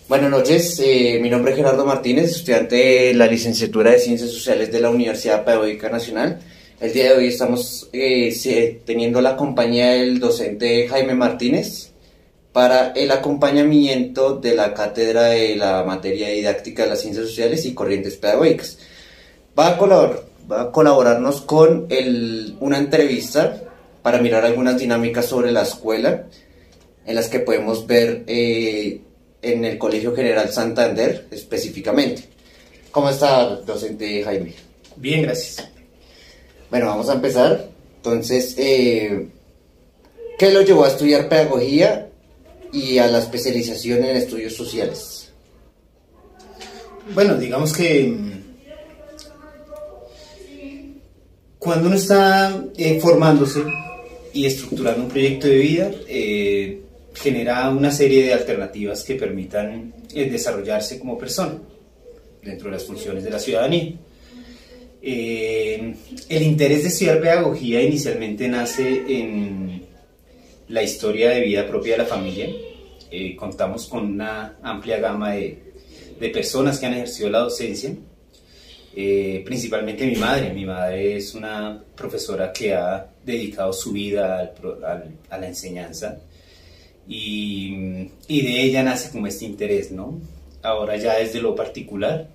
Buenas noches, mi nombre es Gerardo Martínez, estudiante de la licenciatura de Ciencias Sociales de la Universidad Pedagógica Nacional. El día de hoy estamos teniendo la compañía del docente Jaime Martínez para el acompañamiento de la cátedra de la materia didáctica de las Ciencias Sociales y Corrientes Pedagógicas. Va a colaborarnos con una entrevista para mirar algunas dinámicas sobre la escuela en las que podemos ver en el Colegio General Santander específicamente. ¿Cómo está, docente Jaime? Bien, gracias. Bueno, vamos a empezar. Entonces, ¿qué lo llevó a estudiar pedagogía y a la especialización en estudios sociales? Bueno, digamos que cuando uno está formándose y estructurando un proyecto de vida, genera una serie de alternativas que permitan desarrollarse como persona dentro de las funciones de la ciudadanía. El interés de estudiar pedagogía inicialmente nace en la historia de vida propia de la familia. Contamos con una amplia gama de personas que han ejercido la docencia, principalmente mi madre. Mi madre es una profesora que ha dedicado su vida a la enseñanza. Y de ella nace como este interés, ¿no? Ahora ya desde lo particular,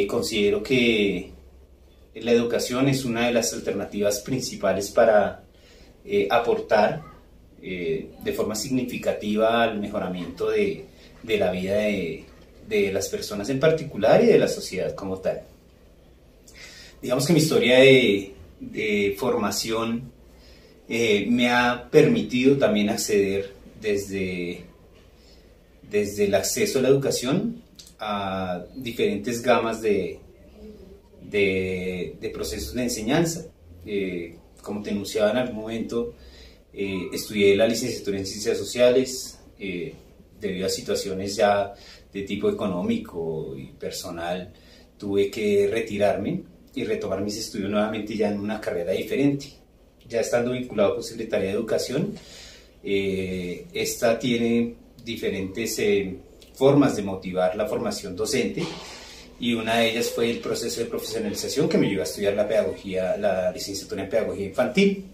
considero que la educación es una de las alternativas principales para aportar de forma significativa al mejoramiento de la vida de las personas en particular y de la sociedad como tal. Digamos que mi historia de formación me ha permitido también acceder desde el acceso a la educación a diferentes gamas de procesos de enseñanza. Como te enunciaba en algún momento, estudié la licenciatura en Ciencias Sociales. Debido a situaciones ya de tipo económico y personal, tuve que retirarme y retomar mis estudios nuevamente ya en una carrera diferente. Ya estando vinculado con Secretaría de Educación, esta tiene diferentes formas de motivar la formación docente, y una de ellas fue el proceso de profesionalización que me llevó a estudiar la licenciatura en Pedagogía Infantil,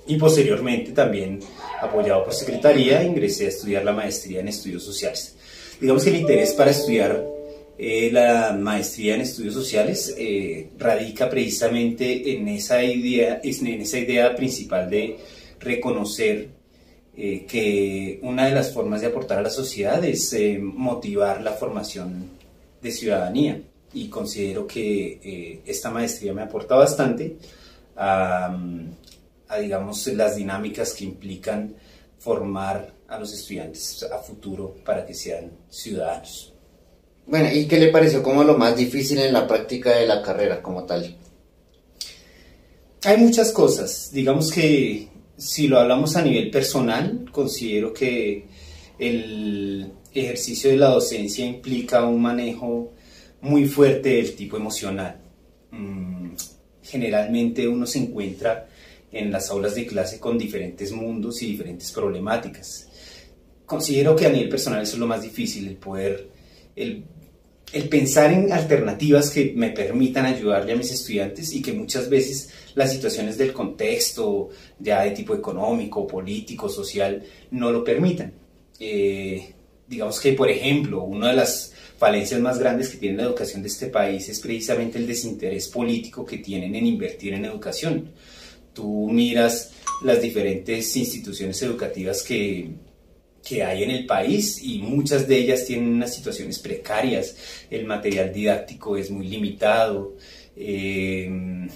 y posteriormente también, apoyado por Secretaría, ingresé a estudiar la maestría en Estudios Sociales. Digamos que el interés para estudiar la maestría en Estudios Sociales radica precisamente en esa idea principal de reconocer que una de las formas de aportar a la sociedad es motivar la formación de ciudadanía, y considero que esta maestría me aporta bastante a digamos, las dinámicas que implican formar a los estudiantes a futuro para que sean ciudadanos. Bueno, ¿y qué le pareció como lo más difícil en la práctica de la carrera como tal? Hay muchas cosas. Digamos que si lo hablamos a nivel personal, considero que el ejercicio de la docencia implica un manejo muy fuerte del tipo emocional. Generalmente uno se encuentra en las aulas de clase con diferentes mundos y diferentes problemáticas. Considero que a nivel personal eso es lo más difícil, el pensar en alternativas que me permitan ayudarle a mis estudiantes, y que muchas veces las situaciones del contexto, ya de tipo económico, político, social, no lo permitan. Digamos que, por ejemplo, una de las falencias más grandes que tiene la educación de este país es precisamente el desinterés político que tienen en invertir en educación. Tú miras las diferentes instituciones educativas que hay en el país, y muchas de ellas tienen unas situaciones precarias. El material didáctico es muy limitado. Eso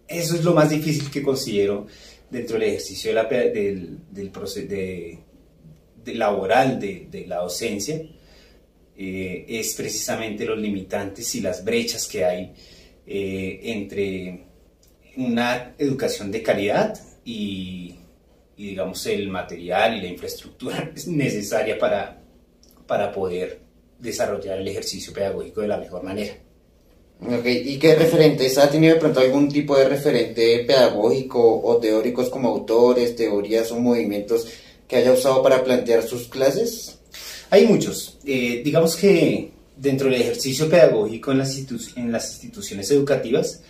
es lo más difícil que considero dentro del ejercicio del proceso laboral de la docencia. Es precisamente los limitantes y las brechas que hay entre una educación de calidad y digamos el material y la infraestructura necesaria para poder desarrollar el ejercicio pedagógico de la mejor manera. Ok, ¿y qué referentes? ¿Ha tenido de pronto algún tipo de referente pedagógico o teóricos como autores, teorías o movimientos que haya usado para plantear sus clases? Hay muchos. Digamos que dentro del ejercicio pedagógico en las instituciones educativas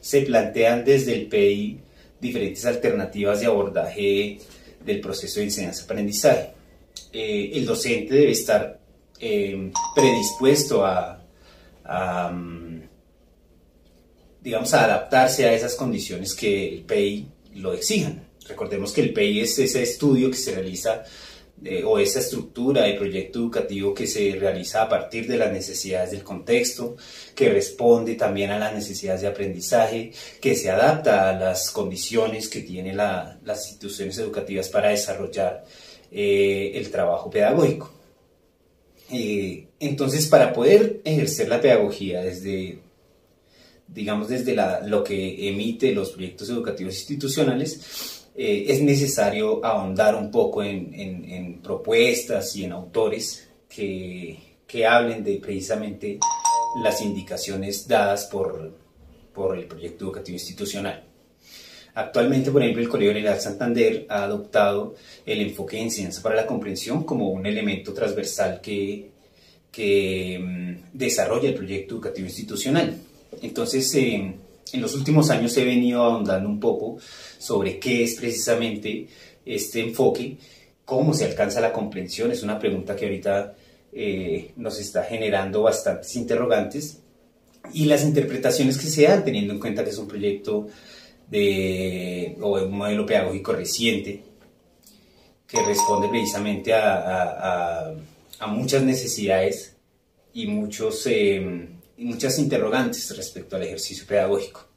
se plantean desde el PEI diferentes alternativas de abordaje del proceso de enseñanza-aprendizaje. El docente debe estar predispuesto digamos, a adaptarse a esas condiciones que el PEI lo exijan. Recordemos que el PEI es ese estudio que se realiza o esa estructura de proyecto educativo que se realiza a partir de las necesidades del contexto, que responde también a las necesidades de aprendizaje, que se adapta a las condiciones que tienen las instituciones educativas para desarrollar el trabajo pedagógico. Entonces, para poder ejercer la pedagogía digamos desde lo que emite los proyectos educativos institucionales, es necesario ahondar un poco en propuestas y en autores que hablen de precisamente las indicaciones dadas por el proyecto educativo institucional. Actualmente, por ejemplo, el Colegio General Santander ha adoptado el enfoque de enseñanza para la comprensión como un elemento transversal que desarrolla el proyecto educativo institucional. Entonces, en los últimos años he venido ahondando un poco sobre qué es precisamente este enfoque, cómo se alcanza la comprensión. Es una pregunta que ahorita nos está generando bastantes interrogantes, y las interpretaciones que se dan, teniendo en cuenta que es un proyecto o un modelo pedagógico reciente que responde precisamente a muchas necesidades y muchas interrogantes respecto al ejercicio pedagógico.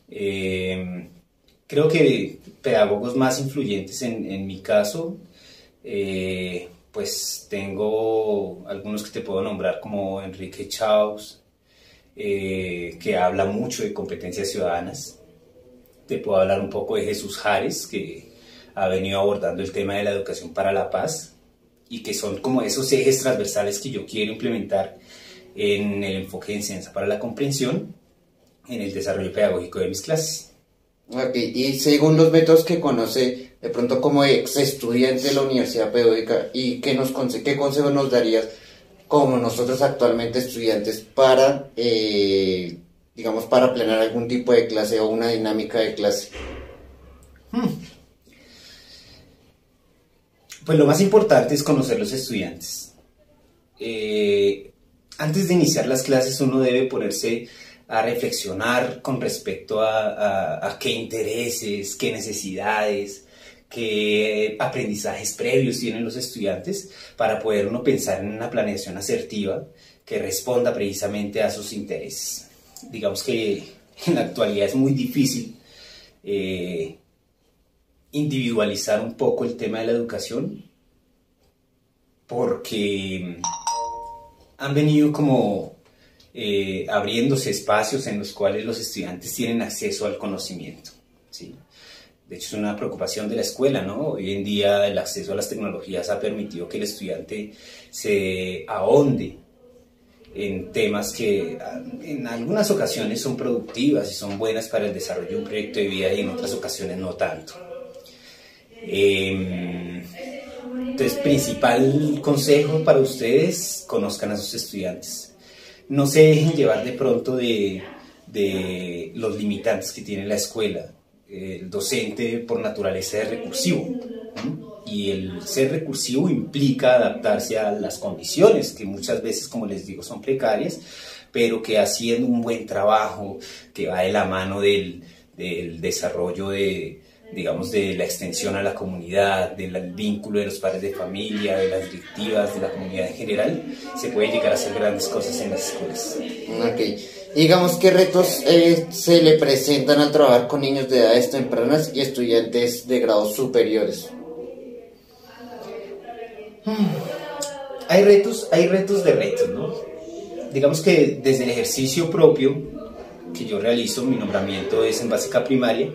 Creo que pedagogos más influyentes en mi caso, pues tengo algunos que te puedo nombrar, como Enrique Chaus, que habla mucho de competencias ciudadanas. Te puedo hablar un poco de Jesús Jares, que ha venido abordando el tema de la educación para la paz, y que son como esos ejes transversales que yo quiero implementar en el enfoque de enseñanza para la comprensión en el desarrollo pedagógico de mis clases. Ok, y según los métodos que conoce, de pronto como ex estudiante de la Universidad Pedagógica, ¿y qué consejo nos darías como nosotros actualmente estudiantes para, digamos, para planear algún tipo de clase o una dinámica de clase? Pues lo más importante es conocer los estudiantes. Antes de iniciar las clases uno debe ponerse a reflexionar con respecto a qué intereses, qué necesidades, qué aprendizajes previos tienen los estudiantes, para poder uno pensar en una planeación asertiva que responda precisamente a sus intereses. Digamos que en la actualidad es muy difícil individualizar un poco el tema de la educación, porque han venido como abriéndose espacios en los cuales los estudiantes tienen acceso al conocimiento, ¿sí? De hecho, es una preocupación de la escuela, ¿no? Hoy en día el acceso a las tecnologías ha permitido que el estudiante se ahonde en temas que en algunas ocasiones son productivas y son buenas para el desarrollo de un proyecto de vida, y en otras ocasiones no tanto. Entonces, principal consejo para ustedes: conozcan a sus estudiantes. No se dejen llevar de pronto de los limitantes que tiene la escuela. El docente por naturaleza es recursivo, ¿no? Y el ser recursivo implica adaptarse a las condiciones, que muchas veces, como les digo, son precarias, pero que haciendo un buen trabajo, que va de la mano del desarrollo digamos, de la extensión a la comunidad, del vínculo de los padres de familia, de las directivas, de la comunidad en general, se puede llegar a hacer grandes cosas en las escuelas. Ok. Digamos, ¿qué retos se le presentan al trabajar con niños de edades tempranas y estudiantes de grados superiores? Hay retos de retos, ¿no? Digamos que desde el ejercicio propio que yo realizo, mi nombramiento es en básica primaria,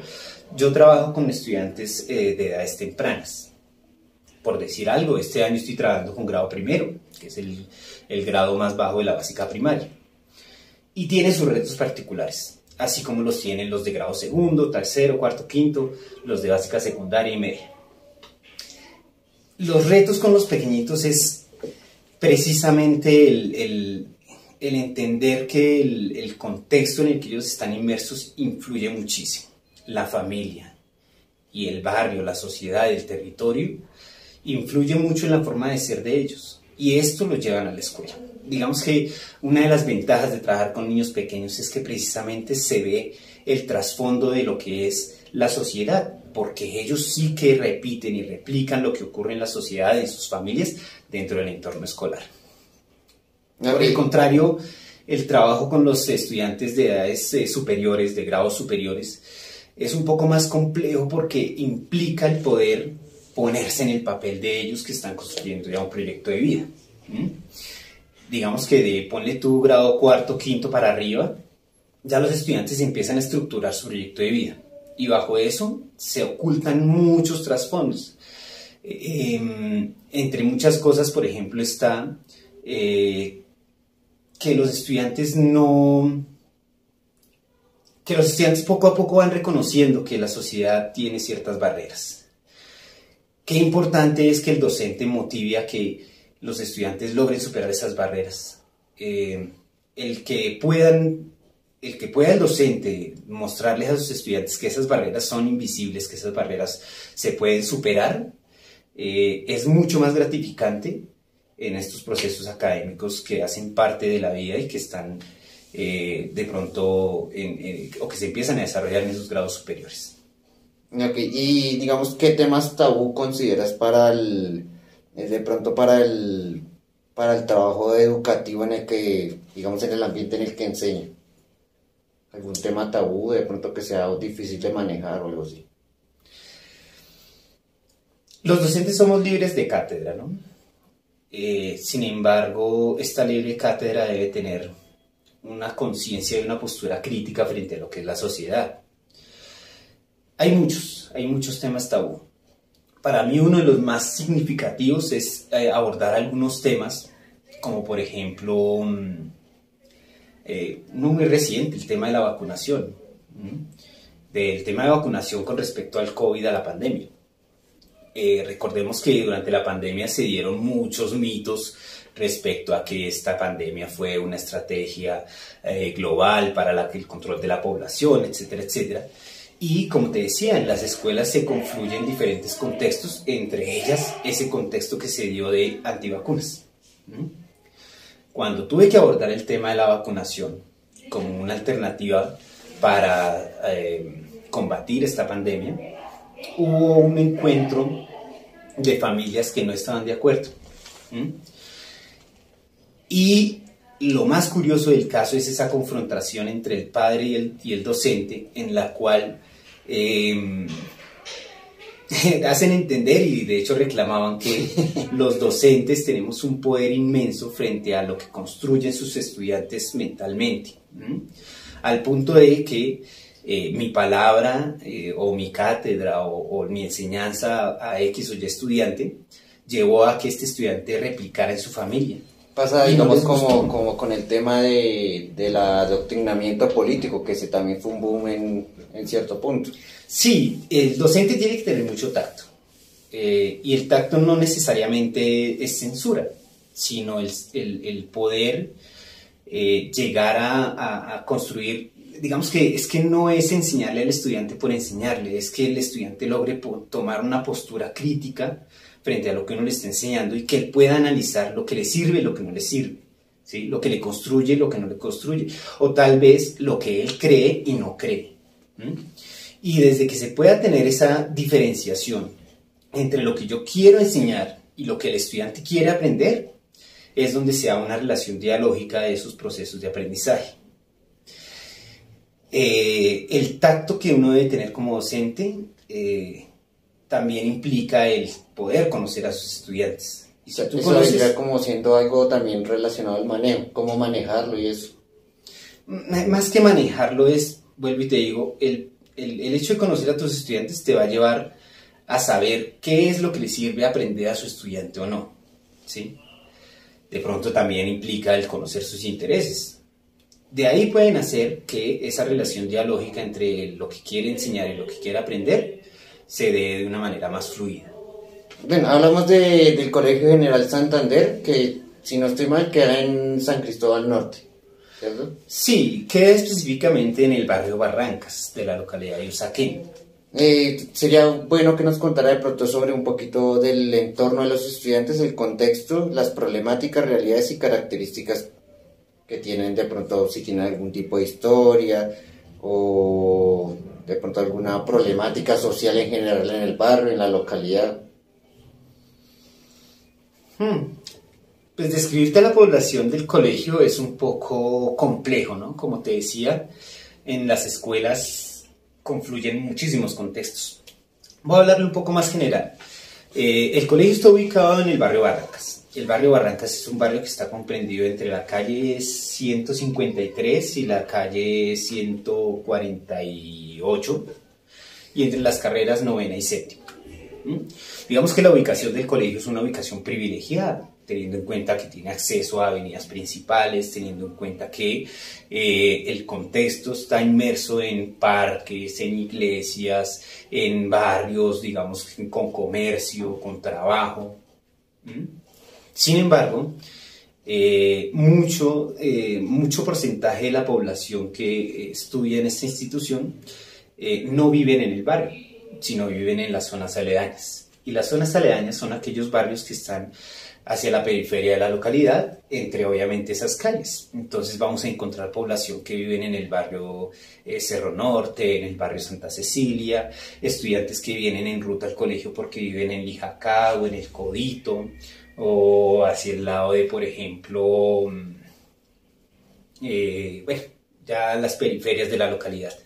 yo trabajo con estudiantes de edades tempranas. Por decir algo, este año estoy trabajando con grado primero, que es el grado más bajo de la básica primaria. Y tiene sus retos particulares, así como los tienen los de grado segundo, tercero, cuarto, quinto, los de básica secundaria y media. Los retos con los pequeñitos es precisamente el entender que el contexto en el que ellos están inmersos influye muchísimo. La familia y el barrio, la sociedad, el territorio, influye mucho en la forma de ser de ellos. Y esto lo llevan a la escuela. Digamos que una de las ventajas de trabajar con niños pequeños es que precisamente se ve el trasfondo de lo que es la sociedad, porque ellos sí que repiten y replican lo que ocurre en la sociedad, en sus familias, dentro del entorno escolar. Por el contrario, el trabajo con los estudiantes de edades superiores, de grados superiores, es un poco más complejo porque implica el poder ponerse en el papel de ellos que están construyendo ya un proyecto de vida. Digamos que ponle tu grado cuarto, quinto para arriba, ya los estudiantes empiezan a estructurar su proyecto de vida y bajo eso se ocultan muchos trasfondos. Entre muchas cosas, por ejemplo, está que los estudiantes poco a poco van reconociendo que la sociedad tiene ciertas barreras. Qué importante es que el docente motive a que los estudiantes logren superar esas barreras. El que pueda el docente mostrarles a sus estudiantes que esas barreras son invisibles, que esas barreras se pueden superar, es mucho más gratificante en estos procesos académicos que hacen parte de la vida y que están de pronto o que se empiezan a desarrollar en esos grados superiores. Okay. Y digamos, ¿qué temas tabú consideras para el trabajo educativo en el que, digamos, en el ambiente en el que enseña? ¿Algún tema tabú de pronto que sea difícil de manejar o algo así? Los docentes somos libres de cátedra, ¿no? Sin embargo, esta libre cátedra debe tener una conciencia y una postura crítica frente a lo que es la sociedad. Hay muchos temas tabú. Para mí uno de los más significativos es abordar algunos temas, como por ejemplo, uno muy reciente, el tema de la vacunación, del tema de vacunación con respecto al COVID, a la pandemia. Recordemos que durante la pandemia se dieron muchos mitos respecto a que esta pandemia fue una estrategia global para el control de la población, etcétera, etcétera. Y como te decía, en las escuelas se confluyen diferentes contextos, entre ellas ese contexto que se dio de antivacunas. Cuando tuve que abordar el tema de la vacunación como una alternativa para combatir esta pandemia, hubo un encuentro de familias que no estaban de acuerdo. Y lo más curioso del caso es esa confrontación entre el padre y el docente, en la cual hacen entender y de hecho reclamaban que los docentes tenemos un poder inmenso frente a lo que construyen sus estudiantes mentalmente, al punto de que mi palabra o mi cátedra o mi enseñanza a X o Y estudiante llevó a que este estudiante replicara en su familia. Pasa, digamos, como con el tema del adoctrinamiento político, que ese también fue un boom en cierto punto. Sí, el docente tiene que tener mucho tacto. Y el tacto no necesariamente es censura, sino el poder llegar a construir. Digamos que es que no es enseñarle al estudiante por enseñarle, es que el estudiante logre tomar una postura crítica frente a lo que uno le está enseñando y que él pueda analizar lo que le sirve y lo que no le sirve, ¿sí? Lo que le construye y lo que no le construye, o tal vez lo que él cree y no cree. Y desde que se pueda tener esa diferenciación entre lo que yo quiero enseñar y lo que el estudiante quiere aprender, es donde se da una relación dialógica de esos procesos de aprendizaje. El tacto que uno debe tener como docente también implica el poder conocer a sus estudiantes. Y si tú eso vendría como siendo algo también relacionado al manejo, cómo manejarlo y eso. Más que manejarlo es, vuelvo y te digo, el hecho de conocer a tus estudiantes te va a llevar a saber qué es lo que le sirve aprender a su estudiante o no, ¿sí? De pronto también implica el conocer sus intereses. De ahí pueden hacer que esa relación dialógica entre lo que quiere enseñar y lo que quiere aprender se dé de una manera más fluida. Bueno, hablamos del Colegio General Santander, que si no estoy mal, queda en San Cristóbal Norte, ¿cierto? Sí, queda específicamente en el barrio Barrancas de la localidad de Usaquén. Sería bueno que nos contara de pronto sobre un poquito del entorno de los estudiantes, el contexto, las problemáticas, realidades y características que tienen de pronto, si tienen algún tipo de historia o de pronto alguna problemática social en general en el barrio, en la localidad. Pues describirte a la población del colegio es un poco complejo, ¿no? Como te decía, en las escuelas confluyen muchísimos contextos. Voy a hablarle un poco más general. El colegio está ubicado en el barrio Barrancas. El barrio Barrancas es un barrio que está comprendido entre la calle 153 y la calle 148 y entre las carreras novena y séptima. Digamos que la ubicación del colegio es una ubicación privilegiada, teniendo en cuenta que tiene acceso a avenidas principales, teniendo en cuenta que el contexto está inmerso en parques, en iglesias, en barrios, digamos, con comercio, con trabajo. Sin embargo, mucho porcentaje de la población que estudia en esta institución no viven en el barrio, sino viven en las zonas aledañas. Y las zonas aledañas son aquellos barrios que están hacia la periferia de la localidad, entre obviamente esas calles. Entonces vamos a encontrar población que viven en el barrio Cerro Norte, en el barrio Santa Cecilia, estudiantes que vienen en ruta al colegio porque viven en Lijacá o en el Codito, o hacia el lado de, por ejemplo, bueno, ya las periferias de la localidad.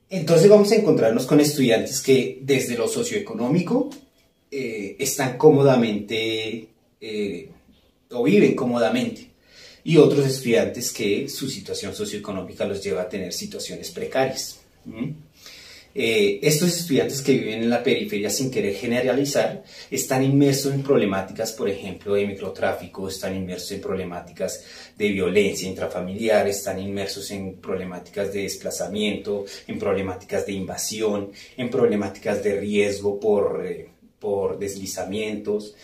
Entonces vamos a encontrarnos con estudiantes que desde lo socioeconómico están cómodamente o viven cómodamente, y otros estudiantes que su situación socioeconómica los lleva a tener situaciones precarias. Estos estudiantes que viven en la periferia, sin querer generalizar, están inmersos en problemáticas, por ejemplo, de microtráfico, están inmersos en problemáticas de violencia intrafamiliar, están inmersos en problemáticas de desplazamiento, en problemáticas de invasión, en problemáticas de riesgo por deslizamientos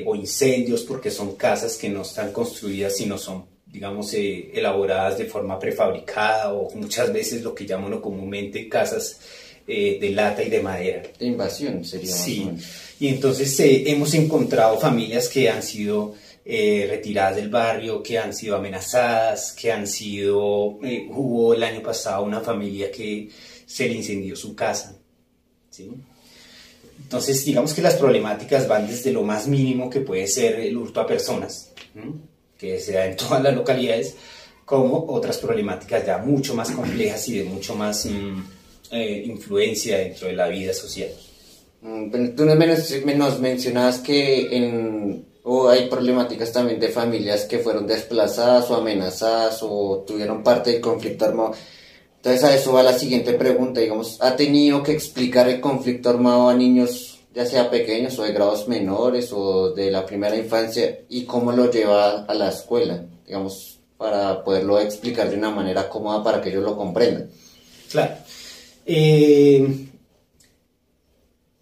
o incendios, porque son casas que no están construidas, sino son, digamos, elaboradas de forma prefabricada, o muchas veces lo que llaman comúnmente casas de lata y de madera. De invasión sería más sí. o menos. Y entonces hemos encontrado familias que han sido retiradas del barrio, que han sido amenazadas, que han sido... hubo el año pasado una familia que se le incendió su casa, ¿sí? Entonces, digamos que las problemáticas van desde lo más mínimo, que puede ser el hurto a personas, que se da en todas las localidades, como otras problemáticas ya mucho más complejas y de mucho más influencia dentro de la vida social. Tú nos mencionabas que hay problemáticas también de familias que fueron desplazadas o amenazadas o tuvieron parte del conflicto armado. Entonces a eso va la siguiente pregunta, digamos, ¿ha tenido que explicar el conflicto armado a niños, ya sea pequeños o de grados menores o de la primera infancia, y cómo lo lleva a la escuela, digamos, para poderlo explicar de una manera cómoda para que ellos lo comprendan? Claro.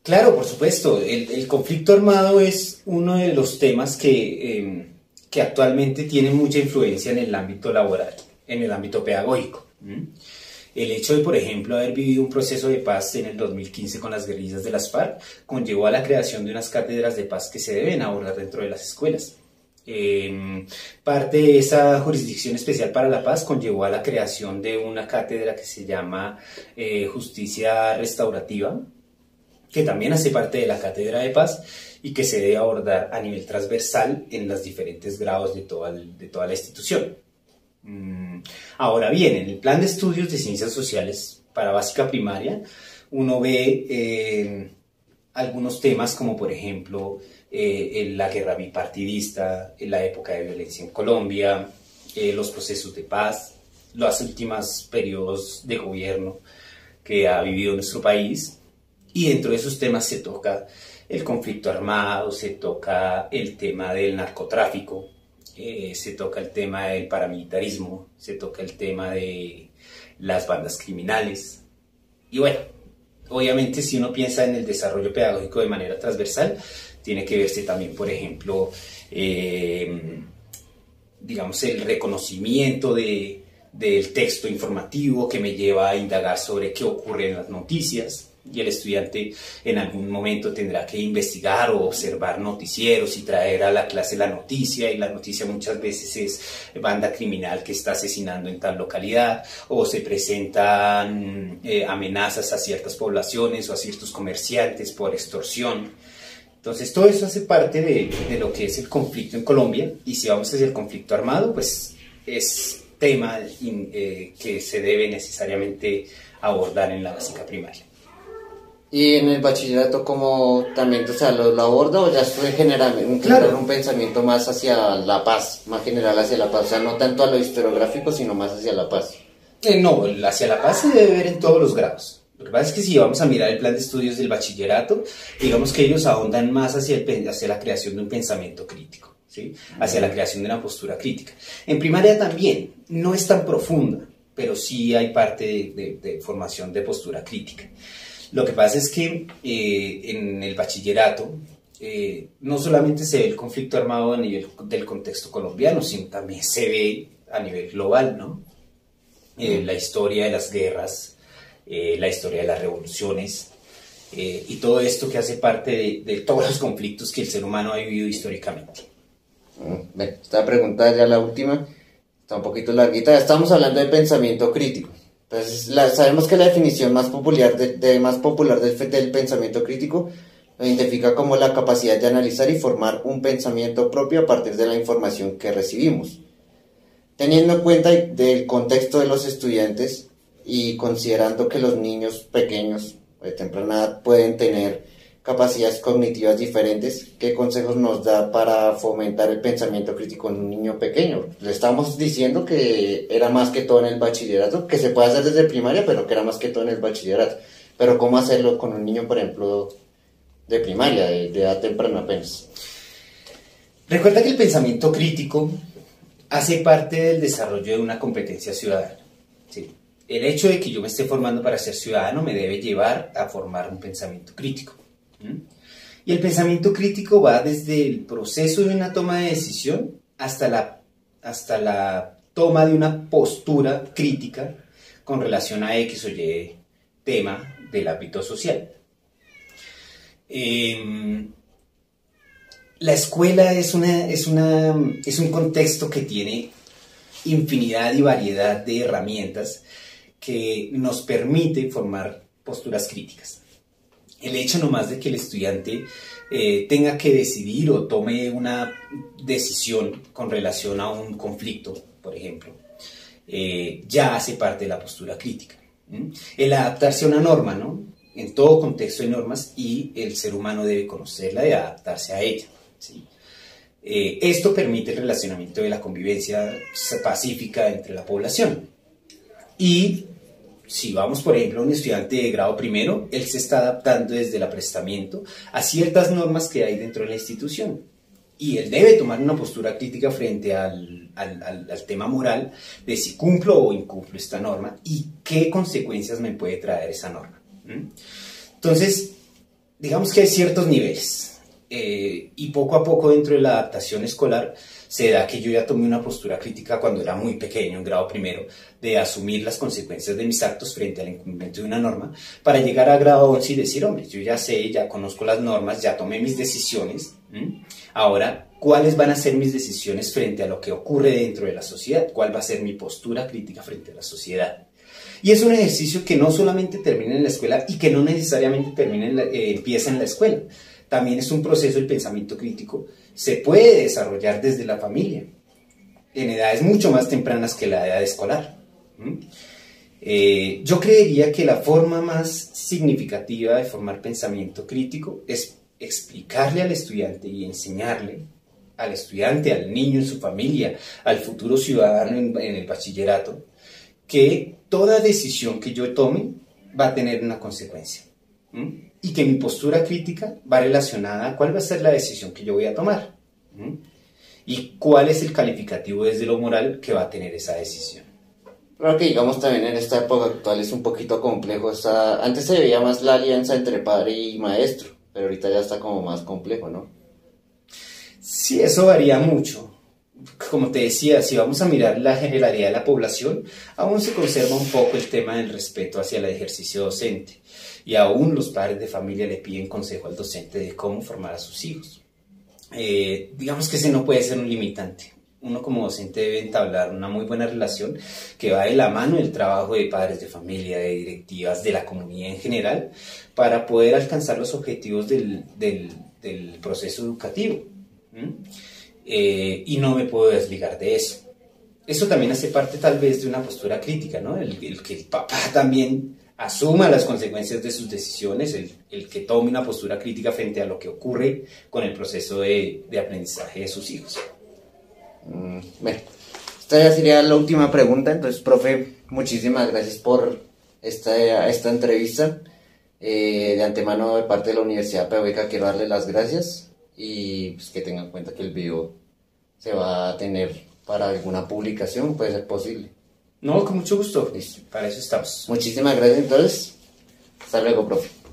Claro, por supuesto, el conflicto armado es uno de los temas que actualmente tiene mucha influencia en el ámbito laboral, en el ámbito pedagógico. El hecho de, por ejemplo, haber vivido un proceso de paz en el 2015 con las guerrillas de las FARC conllevó a la creación de unas cátedras de paz que se deben abordar dentro de las escuelas. Parte de esa jurisdicción especial para la paz conllevó a la creación de una cátedra que se llama Justicia Restaurativa, que también hace parte de la cátedra de paz y que se debe abordar a nivel transversal en los diferentes grados de toda la institución. Ahora bien, en el plan de estudios de ciencias sociales para básica primaria, uno ve algunos temas como, por ejemplo, la guerra bipartidista, la época de violencia en Colombia, los procesos de paz, los últimos periodos de gobierno que ha vivido nuestro país, y dentro de esos temas se toca el conflicto armado, se toca el tema del narcotráfico, se toca el tema del paramilitarismo, se toca el tema de las bandas criminales. Y bueno, obviamente si uno piensa en el desarrollo pedagógico de manera transversal, tiene que verse también, por ejemplo, digamos, el reconocimiento del texto informativo que me lleva a indagar sobre qué ocurre en las noticias, y el estudiante en algún momento tendrá que investigar o observar noticieros y traer a la clase la noticia, y la noticia muchas veces es banda criminal que está asesinando en tal localidad, o se presentan amenazas a ciertas poblaciones o a ciertos comerciantes por extorsión. Entonces todo eso hace parte de lo que es el conflicto en Colombia, y si vamos hacia el conflicto armado, pues es tema que se debe necesariamente abordar en la básica primaria. Y en el bachillerato, ¿cómo también, o sea, lo aborda, o ya es generalmente Claro, un pensamiento más hacia la paz, más general hacia la paz? O sea, no tanto a lo historiográfico, sino más hacia la paz. no, hacia la paz se debe ver en todos los grados. Lo que pasa es que si vamos a mirar el plan de estudios del bachillerato, digamos que ellos ahondan más hacia la creación de un pensamiento crítico, ¿sí? Hacia la creación de una postura crítica. En primaria también, no es tan profunda, pero sí hay parte de formación de postura crítica. Lo que pasa es que en el bachillerato no solamente se ve el conflicto armado a nivel del contexto colombiano, sino también se ve a nivel global, ¿no? La historia de las guerras, la historia de las revoluciones, y todo esto que hace parte de todos los conflictos que el ser humano ha vivido históricamente. Esta pregunta ya la última, está un poquito larguita. Ya estamos hablando de pensamiento crítico. Entonces, sabemos que la definición más popular, del pensamiento crítico lo identifica como la capacidad de analizar y formar un pensamiento propio a partir de la información que recibimos. Teniendo en cuenta del contexto de los estudiantes y considerando que los niños pequeños de temprana edad pueden tener capacidades cognitivas diferentes, ¿qué consejos nos da para fomentar el pensamiento crítico en un niño pequeño? Le estamos diciendo que era más que todo en el bachillerato, que se puede hacer desde primaria, pero que era más que todo en el bachillerato. Pero ¿cómo hacerlo con un niño, por ejemplo, de primaria, de edad temprana apenas? Recuerda que el pensamiento crítico hace parte del desarrollo de una competencia ciudadana, ¿sí? El hecho de que yo me esté formando para ser ciudadano me debe llevar a formar un pensamiento crítico. Y el pensamiento crítico va desde el proceso de una toma de decisión hasta la toma de una postura crítica con relación a X o Y tema del ámbito social. La escuela es un contexto que tiene infinidad y variedad de herramientas que nos permite formar posturas críticas. El hecho nomás de que el estudiante tenga que decidir o tome una decisión con relación a un conflicto, por ejemplo, ya hace parte de la postura crítica. El adaptarse a una norma, ¿no? En todo contexto hay normas y el ser humano debe conocerla y adaptarse a ella, ¿sí? Esto permite el relacionamiento de la convivencia pacífica entre la población. Y si vamos, por ejemplo, a un estudiante de grado primero, él se está adaptando desde el aprestamiento a ciertas normas que hay dentro de la institución. Y él debe tomar una postura crítica frente al tema moral de si cumplo o incumplo esta norma y qué consecuencias me puede traer esa norma. Entonces, digamos que hay ciertos niveles. Y poco a poco dentro de la adaptación escolar se da que yo ya tomé una postura crítica cuando era muy pequeño, en grado primero, de asumir las consecuencias de mis actos frente al incumplimiento de una norma, para llegar a grado 11 y decir, hombre, yo ya sé, ya conozco las normas, ya tomé mis decisiones, ahora, ¿cuáles van a ser mis decisiones frente a lo que ocurre dentro de la sociedad? ¿Cuál va a ser mi postura crítica frente a la sociedad? Y es un ejercicio que no solamente termina en la escuela y que no necesariamente empieza en la escuela. También es un proceso del pensamiento crítico, se puede desarrollar desde la familia, en edades mucho más tempranas que la edad escolar. Yo creería que la forma más significativa de formar pensamiento crítico es explicarle al estudiante y enseñarle al estudiante, al niño en su familia, al futuro ciudadano en el bachillerato, que toda decisión que yo tome va a tener una consecuencia. Y que mi postura crítica va relacionada a cuál va a ser la decisión que yo voy a tomar. Y cuál es el calificativo desde lo moral que va a tener esa decisión. Creo que digamos también en esta época actual es un poquito complejo. Antes se veía más la alianza entre padre y maestro, pero ahorita ya está como más complejo, ¿no? Sí, eso varía mucho. Como te decía, si vamos a mirar la generalidad de la población, aún se conserva un poco el tema del respeto hacia el ejercicio docente. Y aún los padres de familia le piden consejo al docente de cómo formar a sus hijos. Digamos que ese no puede ser un limitante. Uno como docente debe entablar una muy buena relación que va de la mano del trabajo de padres de familia, de directivas, de la comunidad en general, para poder alcanzar los objetivos del proceso educativo. Y no me puedo desligar de eso. Eso también hace parte tal vez de una postura crítica, ¿no? El que el papá también asuma las consecuencias de sus decisiones, el que tome una postura crítica frente a lo que ocurre con el proceso de aprendizaje de sus hijos. Bueno, esta ya sería la última pregunta. Entonces, profe, muchísimas gracias por esta entrevista. De antemano, de parte de la Universidad Pedagógica, quiero darle las gracias y pues, que tengan en cuenta que el video se va a tener para alguna publicación, puede ser posible. No, con mucho gusto. Listo. Para eso estamos. Muchísimas gracias entonces. Hasta luego, profe.